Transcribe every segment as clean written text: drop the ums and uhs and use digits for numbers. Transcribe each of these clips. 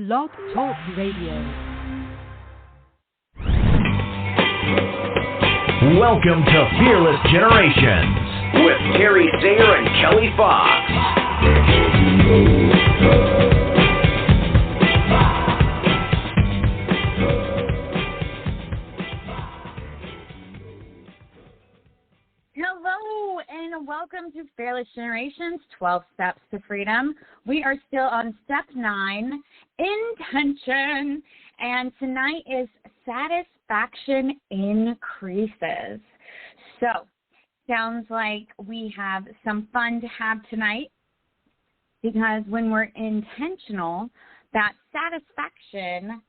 Blog Talk Radio. Welcome to Fearless Generations with Terry Sayer and Kelly Fox. Hello and welcome to Fearless Generations, 12 Steps to Freedom. We are still on step 9, intention, and tonight is satisfaction increases. So, sounds like we have some fun to have tonight because when we're intentional, that satisfaction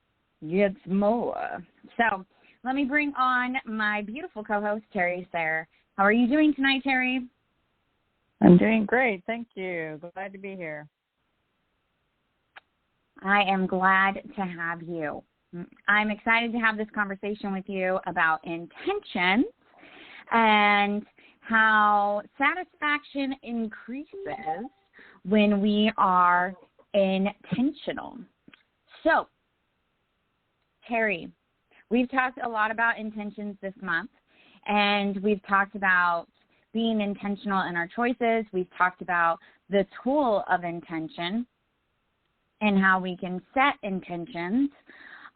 gets more. So, let me bring on my beautiful co-host, Terry Sayer. How are you doing tonight, Terry? I'm doing great. Thank you. Glad to be here. I am glad to have you. I'm excited to have this conversation with you about intention and how satisfaction increases when we are intentional. So, Terry, we've talked a lot about intentions this month. And we've talked about being intentional in our choices. We've talked about the tool of intention and how we can set intentions.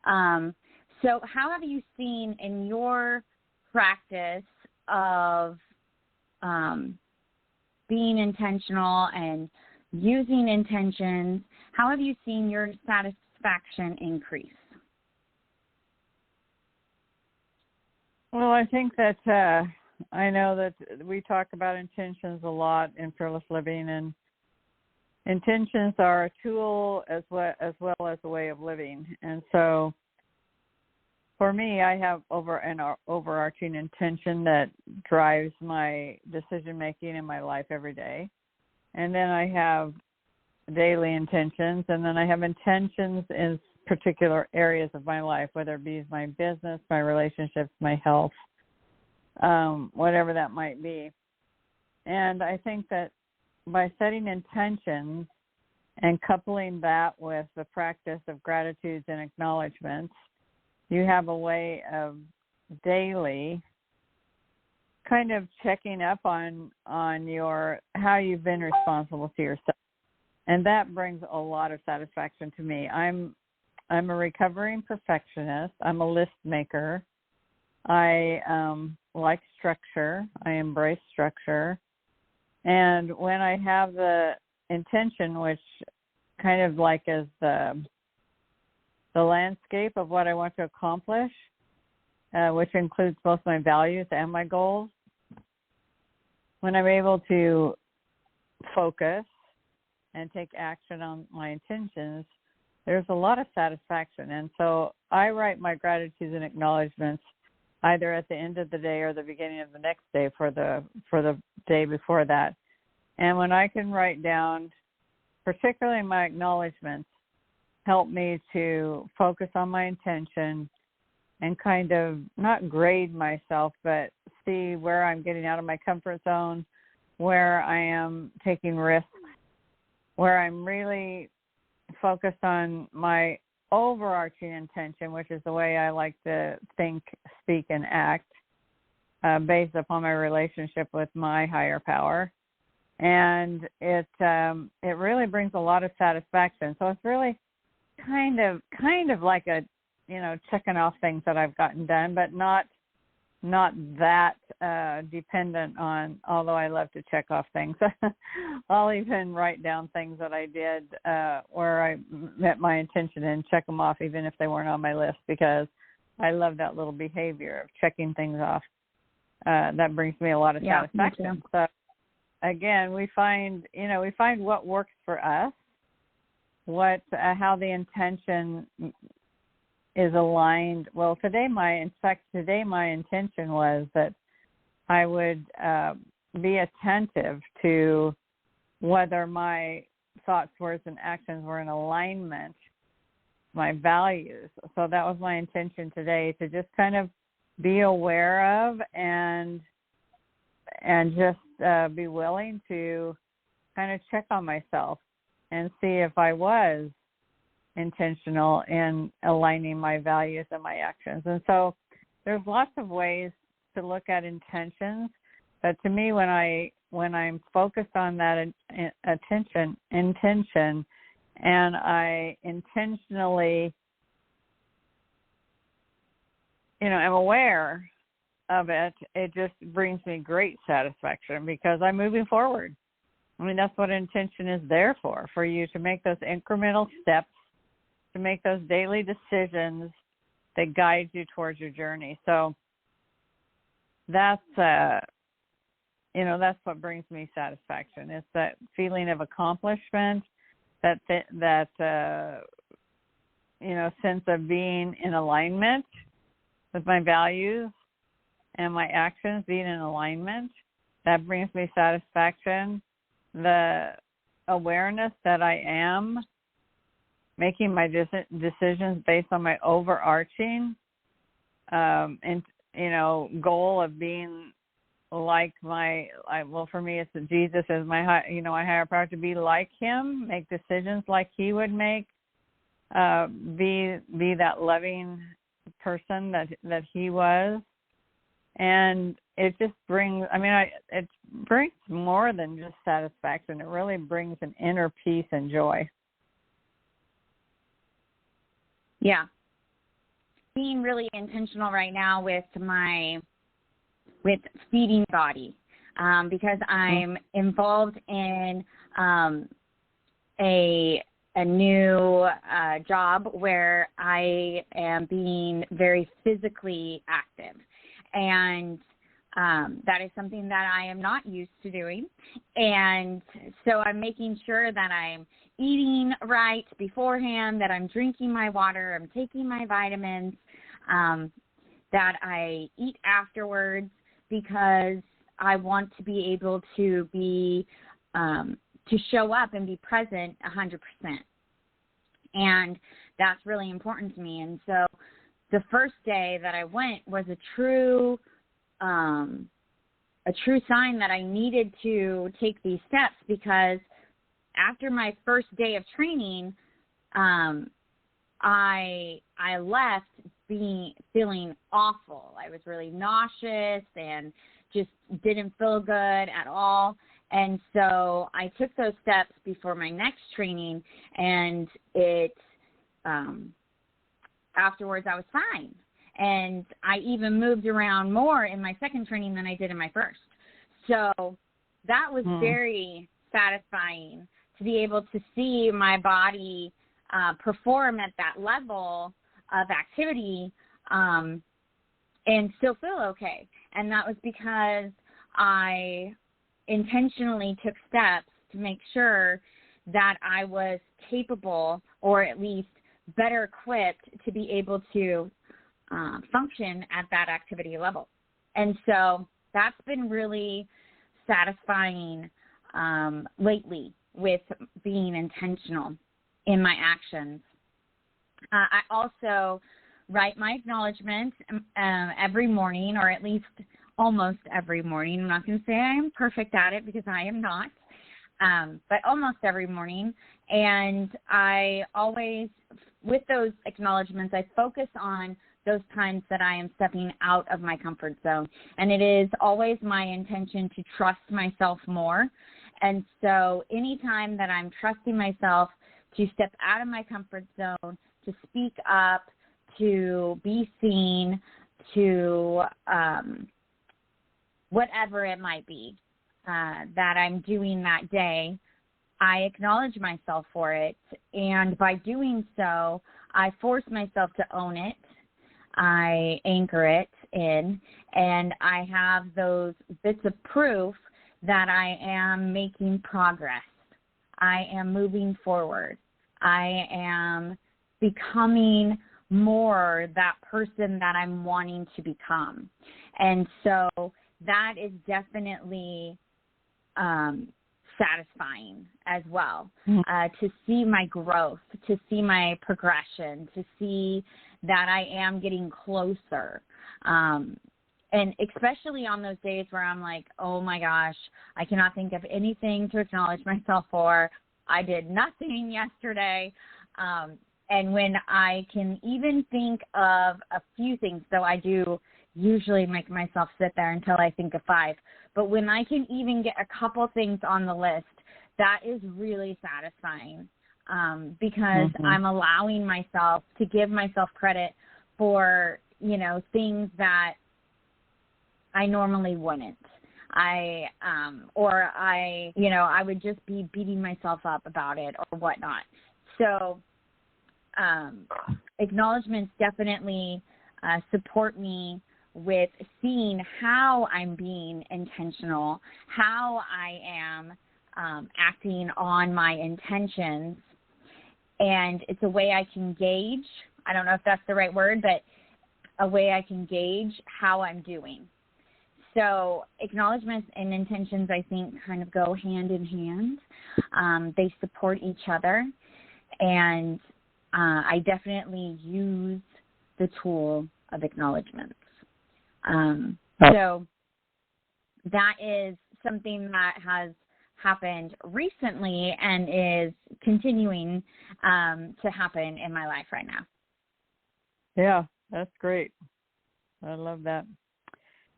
So how have you seen in your practice of being intentional and using intentions, how have you seen your satisfaction increase? Well, I think that I know that we talk about intentions a lot in Fearless Living, and intentions are a tool as well as a way of living. And so for me, I have an overarching intention that drives my decision-making in my life every day. And then I have daily intentions, and then I have intentions in particular areas of my life, whether it be my business, my relationships, my health, whatever that might be. And I think that by setting intentions and coupling that with the practice of gratitudes and acknowledgments, you have a way of daily kind of checking up on your how you've been responsible to yourself. And that brings a lot of satisfaction to me. I'm a recovering perfectionist. I'm a list maker. I like structure. I embrace structure. And when I have the intention, which kind of like is the landscape of what I want to accomplish, which includes both my values and my goals, when I'm able to focus and take action on my intentions, there's a lot of satisfaction. And so I write my gratitudes and acknowledgments either at the end of the day or the beginning of the next day for the day before that. And when I can write down, particularly my acknowledgments, help me to focus on my intention and kind of not grade myself, but see where I'm getting out of my comfort zone, where I am taking risks, where I'm really focused on my overarching intention, which is the way I like to think, speak, and act based upon my relationship with my higher power. And it really brings a lot of satisfaction. So it's really kind of like a, checking off things that I've gotten done, but not that dependent on, although I love to check off things. I'll even write down things that I did where I met my intention and check them off even if they weren't on my list, because I love that little behavior of checking things off. That brings me a lot of satisfaction. So again, we find what works for us, how the intention is aligned. Well, today my intention was that I would be attentive to whether my thoughts, words, and actions were in alignment, my values. So that was my intention today, to just kind of be aware of and just be willing to kind of check on myself and see if I was intentional in aligning my values and my actions. And so there's lots of ways to look at intentions, but to me, when I'm focused on that intention, and I intentionally, am aware of it, it just brings me great satisfaction because I'm moving forward. I mean, that's what intention is there for you to make those incremental steps, to make those daily decisions that guide you towards your journey. So that's what brings me satisfaction. It's that feeling of accomplishment, that sense of being in alignment with my values and my actions being in alignment. That brings me satisfaction. The awareness that I am making my decisions based on my overarching goal of being like for me, it's that Jesus is my higher power, to be like him, make decisions like he would make, be that loving person that he was. And it just brings, it brings more than just satisfaction. It really brings an inner peace and joy. Yeah. Being really intentional right now with feeding body, because I'm involved in a new job where I am being very physically active. And that is something that I am not used to doing. And so I'm making sure that I'm eating right beforehand, that I'm drinking my water, I'm taking my vitamins, that I eat afterwards, because I want to be able to be, to show up and be present 100%. And that's really important to me. And so the first day that I went was a true sign that I needed to take these steps, because after my first day of training, I left feeling awful. I was really nauseous and just didn't feel good at all. And so I took those steps before my next training, and afterwards I was fine. And I even moved around more in my second training than I did in my first. So that was very satisfying, to be able to see my body perform at that level of activity and still feel okay. And that was because I intentionally took steps to make sure that I was capable, or at least better equipped, to be able to function at that activity level. And so that's been really satisfying lately, with being intentional in my actions. I also write my acknowledgments every morning, or at least almost every morning. I'm not going to say I am perfect at it, because I am not, but almost every morning. And I always, with those acknowledgments, I focus on those times that I am stepping out of my comfort zone. And it is always my intention to trust myself more. And so anytime that I'm trusting myself to step out of my comfort zone, to speak up, to be seen, to whatever it might be that I'm doing that day, I acknowledge myself for it. And by doing so, I force myself to own it. I anchor it in, and I have those bits of proof that I am making progress. I am moving forward. I am becoming more that person that I'm wanting to become. And so that is definitely satisfying as well, to see my growth, to see my progression, to see that I am getting closer. And especially on those days where I'm like, oh my gosh, I cannot think of anything to acknowledge myself for. I did nothing yesterday. And when I can even think of a few things, so I do usually make myself sit there until I think of 5, but when I can even get a couple things on the list, that is really satisfying, because I'm allowing myself to give myself credit for, things that I normally wouldn't. I would just be beating myself up about it or whatnot. So acknowledgments definitely support me with seeing how I'm being intentional, how I am acting on my intentions. And it's a way I can gauge, I don't know if that's the right word, but a way I can gauge how I'm doing. So acknowledgments and intentions, I think, kind of go hand in hand. They support each other. And I definitely use the tool of acknowledgments. So that is something that has happened recently and is continuing to happen in my life right now. Yeah, that's great. I love that.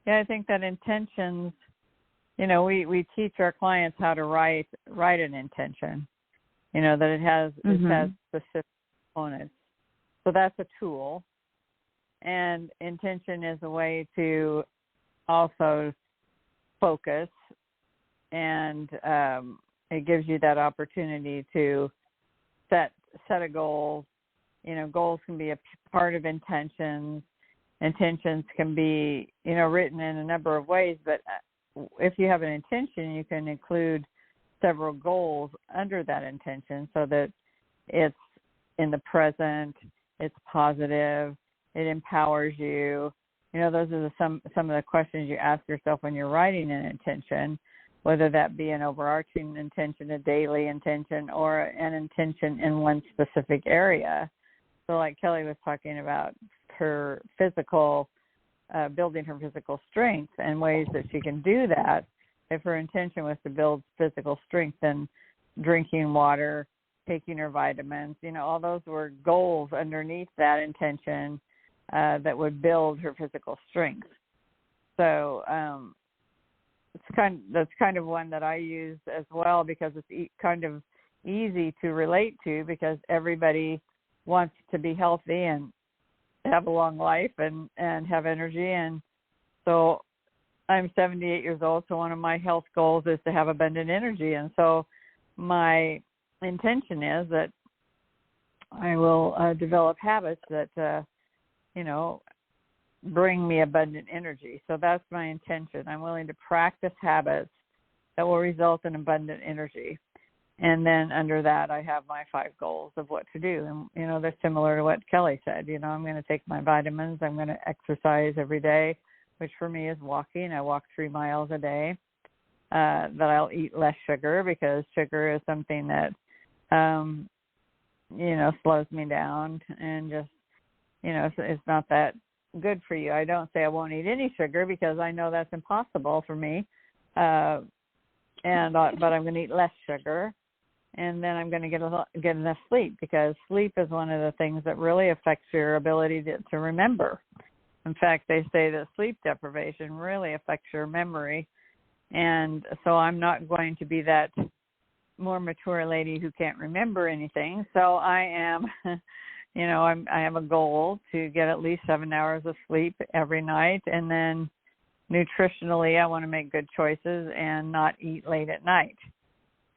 Yeah, I think that intentions, we teach our clients how to write an intention, that it has specific components. So that's a tool. And intention is a way to also focus, and it gives you that opportunity to set a goal. Goals can be a part of intentions. Intentions can be, written in a number of ways, but if you have an intention, you can include several goals under that intention so that it's in the present, it's positive, it empowers you. Those are some of the questions you ask yourself when you're writing an intention, whether that be an overarching intention, a daily intention, or an intention in one specific area. So like Kelly was talking about her physical, building her physical strength and ways that she can do that. If her intention was to build physical strength, then drinking water, taking her vitamins, all those were goals underneath that intention that would build her physical strength. So that's kind of one that I use as well, because it's kind of easy to relate to, because everybody wants to be healthy and have a long life and have energy. And so I'm 78 years old, so one of my health goals is to have abundant energy. And so my intention is that I will develop habits that, bring me abundant energy. So that's my intention. I'm willing to practice habits that will result in abundant energy. And then under that, I have my 5 goals of what to do. And, they're similar to what Kelly said. I'm going to take my vitamins. I'm going to exercise every day, which for me is walking. I walk 3 miles a day. That I'll eat less sugar, because sugar is something that, slows me down and just, it's not that good for you. I don't say I won't eat any sugar, because I know that's impossible for me. But I'm going to eat less sugar. And then I'm going to get enough sleep, because sleep is one of the things that really affects your ability to remember. In fact, they say that sleep deprivation really affects your memory. And so I'm not going to be that more mature lady who can't remember anything. So I am, I have a goal to get at least 7 hours of sleep every night. And then nutritionally, I want to make good choices and not eat late at night.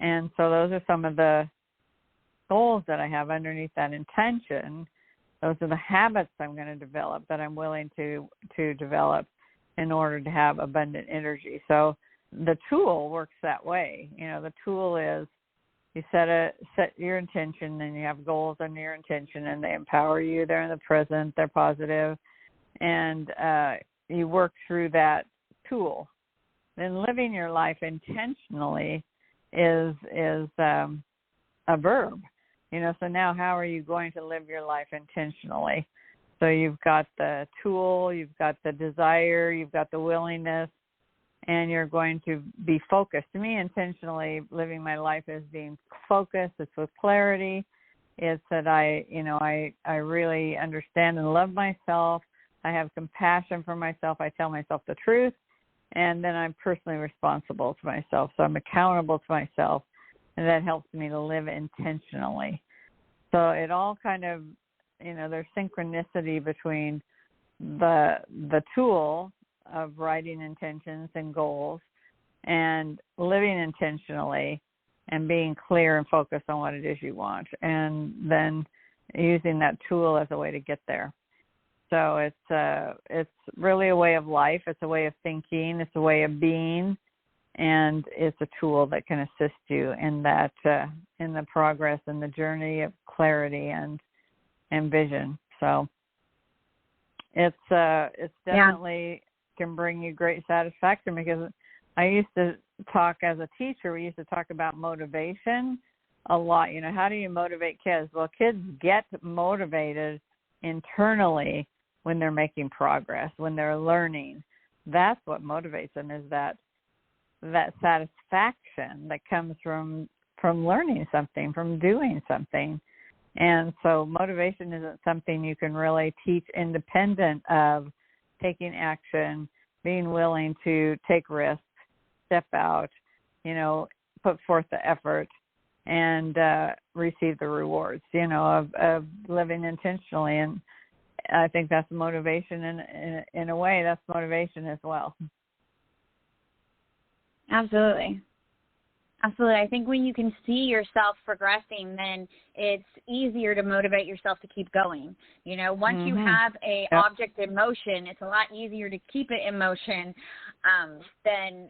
And so those are some of the goals that I have underneath that intention. Those are the habits I'm going to develop, that I'm willing to develop in order to have abundant energy. So the tool works that way. The tool is you set your intention, and you have goals under your intention, and they empower you. They're in the present. They're positive. And you work through that tool. Then living your life intentionally is a verb. So now how are you going to live your life intentionally? So you've got the tool, you've got the desire, you've got the willingness, and you're going to be focused. To me, intentionally living my life is being focused. It's with clarity. It's that I really understand and love myself. I have compassion for myself. I tell myself the truth, and then I'm personally responsible to myself. So I'm accountable to myself, and that helps me to live intentionally. So it all kind of, there's synchronicity between the tool of writing intentions and goals and living intentionally and being clear and focused on what it is you want, and then using that tool as a way to get there. So it's really a way of life. It's a way of thinking. It's a way of being, and it's a tool that can assist you in that in the progress and the journey of clarity and vision. So it's definitely can bring you great satisfaction, because I used to talk as a teacher. We used to talk about motivation a lot. How do you motivate kids? Well, kids get motivated internally when they're making progress, when they're learning. That's what motivates them, is that satisfaction that comes from learning something, from doing something. And so motivation isn't something you can really teach independent of taking action, being willing to take risks, step out, put forth the effort, and receive the rewards, of living intentionally. And I think that's motivation, in a way. That's motivation as well. Absolutely. I think when you can see yourself progressing, then it's easier to motivate yourself to keep going. Once you have a object in motion, it's a lot easier to keep it in motion than,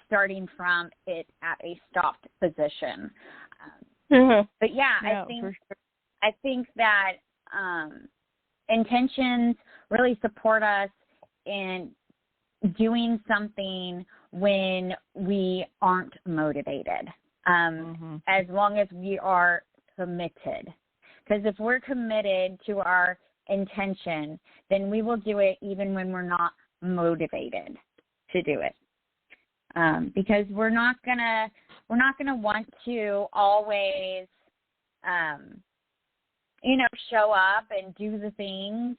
starting from it at a stopped position. But I think that intentions really support us in doing something when we aren't motivated, as long as we are committed. Because if we're committed to our intention, then we will do it even when we're not motivated to do it. Because we're not gonna want to always, show up and do the things.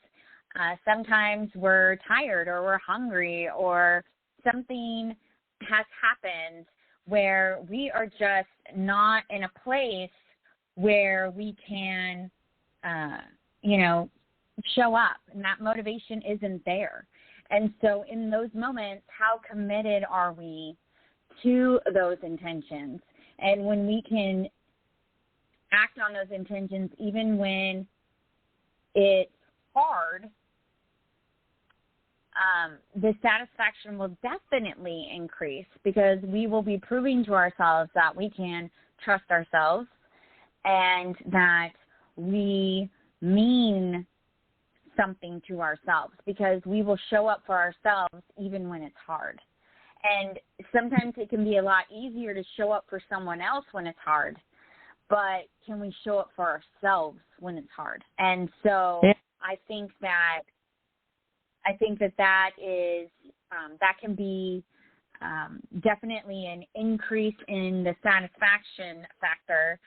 Sometimes we're tired, or we're hungry, or something has happened where we are just not in a place where we can, show up, and that motivation isn't there. And so in those moments, how committed are we to those intentions? And when we can act on those intentions, even when it's hard, the satisfaction will definitely increase, because we will be proving to ourselves that we can trust ourselves and that we mean something to ourselves, because we will show up for ourselves even when it's hard. And sometimes it can be a lot easier to show up for someone else when it's hard, but can we show up for ourselves when it's hard? And so I think that is that can be definitely an increase in the satisfaction factor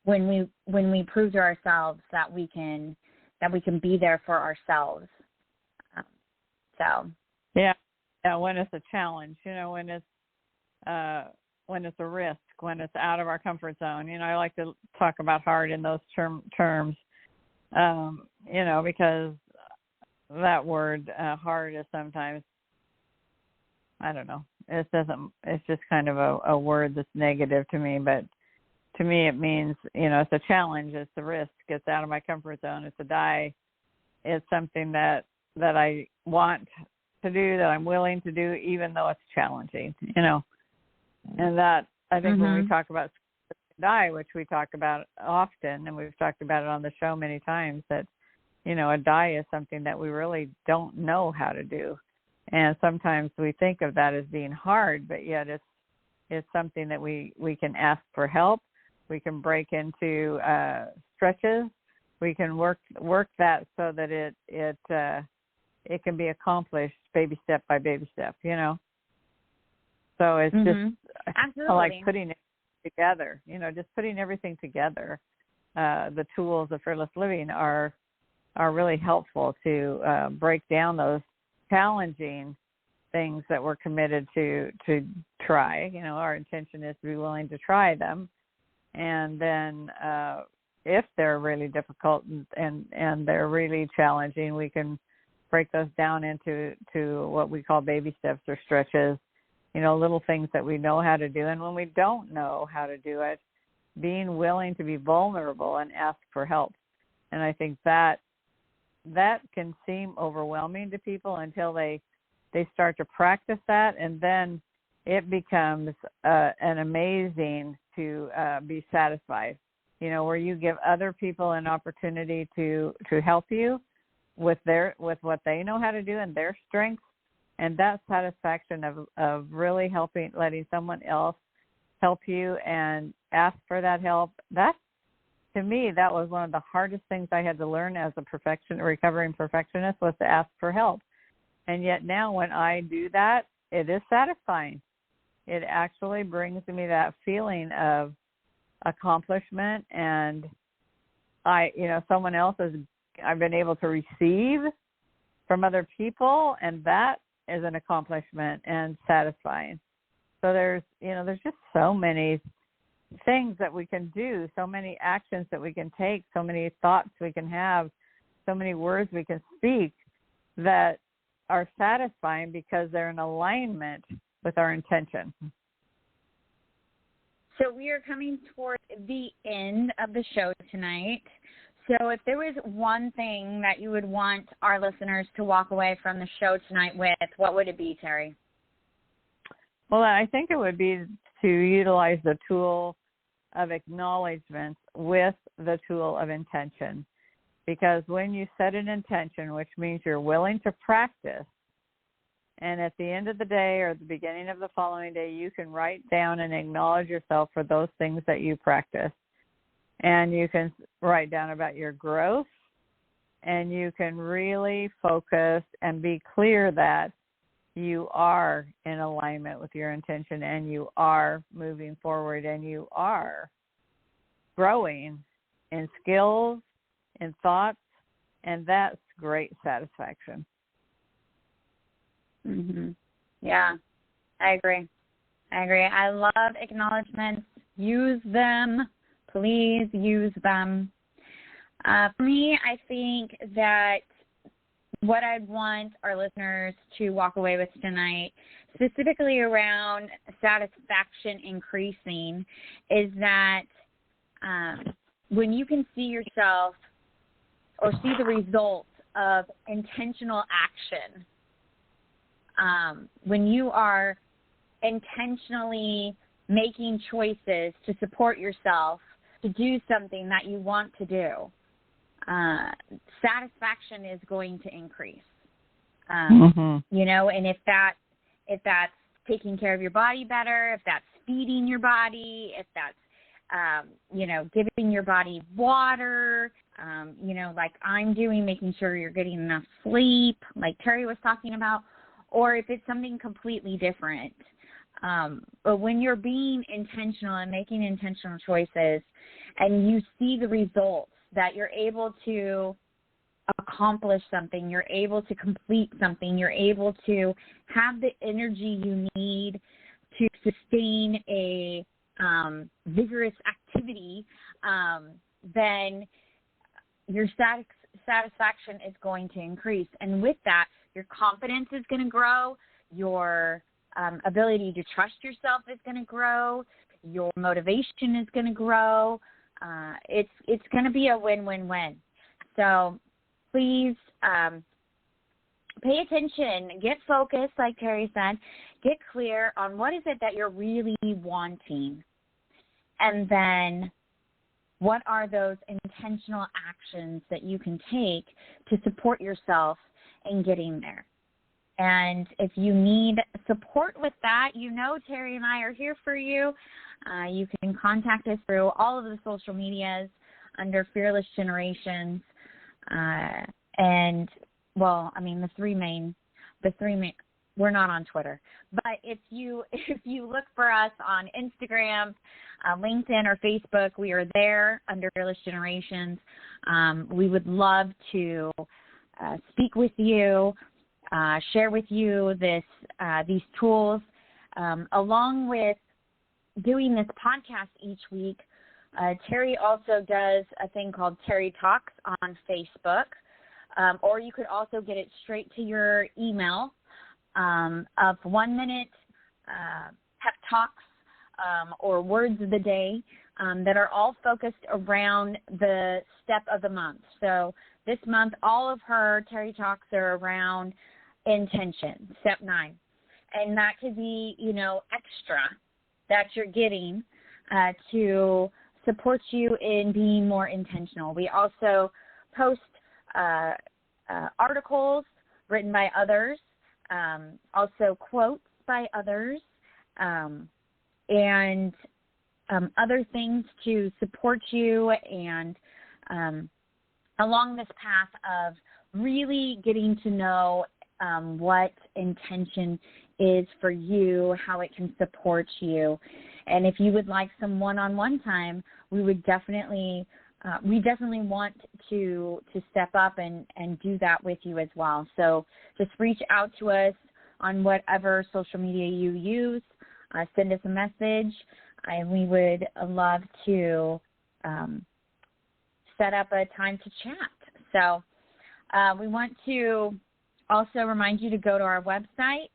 when we prove to ourselves that we can be there for ourselves. When it's a challenge, when it's a risk, when it's out of our comfort zone. I like to talk about hard in those terms, because that word hard is sometimes, I don't know, it's just kind of a word that's negative to me, but to me it means, it's a challenge, it's a risk, it's out of my comfort zone, it's a die, it's something that I want to do, that I'm willing to do, even though it's challenging, and that, I think when we talk about die, which we talk about often, and we've talked about it on the show many times, that a die is something that we really don't know how to do. And sometimes we think of that as being hard, but yet it's something that we can ask for help. We can break into stretches. We can work that so that it can be accomplished baby step by baby step, So it's just Absolutely. like putting it together, just putting everything together the tools of Fearless Living are really helpful to break down those challenging things that we're committed to try. You know, our intention is to be willing to try them. And then if they're really difficult and they're really challenging, we can break those down into what we call baby steps or stretches, you know, little things that we know how to do. And when we don't know how to do it, being willing to be vulnerable and ask for help. And I think that can seem overwhelming to people until they start to practice that, and then it becomes an amazing to be satisfied, you know, where you give other people an opportunity to help you with what they know how to do and their strengths, and that satisfaction of really letting someone else help you and ask for that help. That, to me, that was one of the hardest things I had to learn as a recovering perfectionist, was to ask for help. And yet now when I do that, it is satisfying. It actually brings me that feeling of accomplishment, and someone else I've been able to receive from other people, and that is an accomplishment and satisfying. So there's just so many things that we can do, so many actions that we can take, so many thoughts we can have, so many words we can speak that are satisfying because they're in alignment with our intention. So we are coming towards the end of the show tonight. So if there was one thing that you would want our listeners to walk away from the show tonight with, what would it be, Terry? Well, I think it would be to utilize the tool of acknowledgement with the tool of intention. Because when you set an intention, which means you're willing to practice, and at the end of the day or the beginning of the following day, you can write down and acknowledge yourself for those things that you practice. And you can write down about your growth, and you can really focus and be clear that you are in alignment with your intention, and you are moving forward, and you are growing in skills, in thoughts, and that's great satisfaction. Mm-hmm. Yeah, I agree. I love acknowledgments. Use them. Please use them. For me, I think that what I'd want our listeners to walk away with tonight, specifically around satisfaction increasing, is that when you can see yourself or see the results of intentional action, when you are intentionally making choices to support yourself, to do something that you want to do, satisfaction is going to increase. You know, and if that's taking care of your body better, if that's feeding your body, if that's giving your body water, like I'm doing, making sure you're getting enough sleep, like Terry was talking about, or if it's something completely different. But when you're being intentional and making intentional choices, and you see the results, that you're able to accomplish something, you're able to complete something, you're able to have the energy you need to sustain a vigorous activity, then your satisfaction is going to increase. And with that, your confidence is going to grow, your ability to trust yourself is going to grow, your motivation is going to grow. It's going to be a win-win-win. So please pay attention, get focused, like Terry said, get clear on what is it that you're really wanting, and then what are those intentional actions that you can take to support yourself in getting there. And if you need support with that, Terry and I are here for you. You can contact us through all of the social medias under Fearless Generations. The three main we're not on Twitter. But if you look for us on Instagram, LinkedIn, or Facebook, we are there under Fearless Generations. We would love to speak with you, share with you these tools, along with doing this podcast each week. Terry also does a thing called Terry Talks on Facebook, or you could also get it straight to your email of 1 minute pep talks or words of the day that are all focused around the step of the month. So this month, all of her Terry Talks are around intention, step 9. And that could be, extra that you're getting to support you in being more intentional. We also post articles written by others, also quotes by others, and other things to support you and along this path of really getting to know what intention is for you, how it can support you. And if you would like some one-on-one time, we definitely want to step up and do that with you as well. So just reach out to us on whatever social media you use. Send us a message, and we would love to set up a time to chat. So we want to also remind you to go to our website.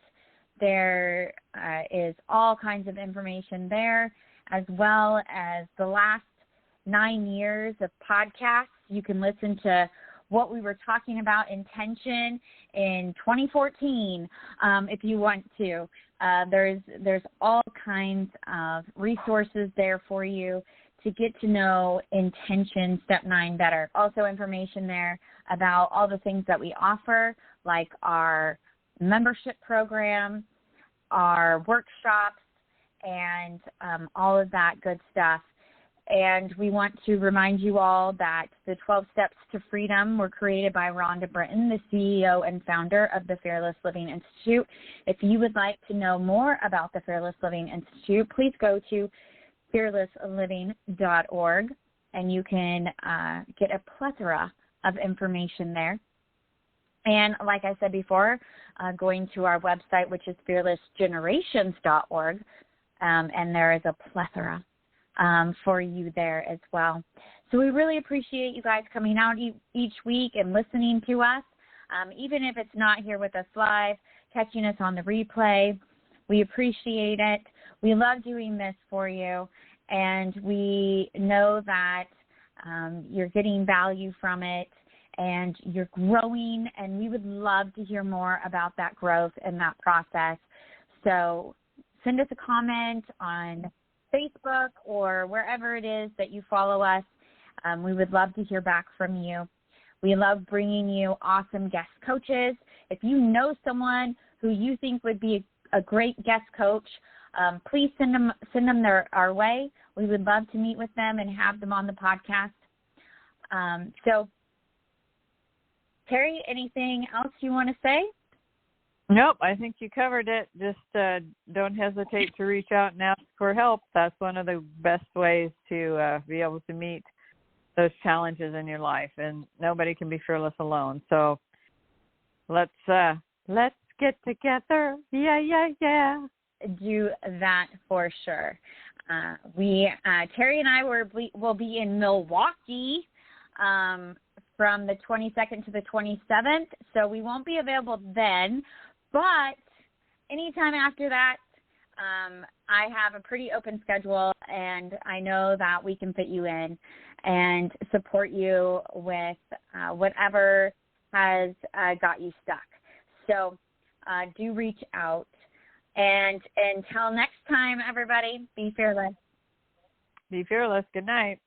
There is all kinds of information there, as well as the last 9 years of podcasts. You can listen to what we were talking about, intention, in 2014, if you want to. There's all kinds of resources there for you to get to know intention step 9 better. Also information there about all the things that we offer, like our membership program, our workshops, and all of that good stuff. And we want to remind you all that the 12 Steps to Freedom were created by Rhonda Britton, the CEO and founder of the Fearless Living Institute. If you would like to know more about the Fearless Living Institute, please go to fearlessliving.org, and you can get a plethora of information there. And like I said before, going to our website, which is fearlessgenerations.org, and there is a plethora for you there as well. So we really appreciate you guys coming out each week and listening to us, even if it's not here with us live, catching us on the replay. We appreciate it. We love doing this for you, and we know that you're getting value from it, and you're growing, and we would love to hear more about that growth and that process. So send us a comment on Facebook or wherever it is that you follow us. We would love to hear back from you. We love bringing you awesome guest coaches. If you know someone who you think would be a great guest coach, please send them our way. We would love to meet with them and have them on the podcast. So, Terry, anything else you want to say? Nope, I think you covered it. Just don't hesitate to reach out and ask for help. That's one of the best ways to be able to meet those challenges in your life, and nobody can be fearless alone. So let's get together. Yeah. Do that for sure. Terry and I will be in Milwaukee from the 22nd to the 27th, so we won't be available then. But anytime after that, I have a pretty open schedule, and I know that we can fit you in and support you with whatever has got you stuck. So do reach out. And until next time, everybody, be fearless. Be fearless. Good night.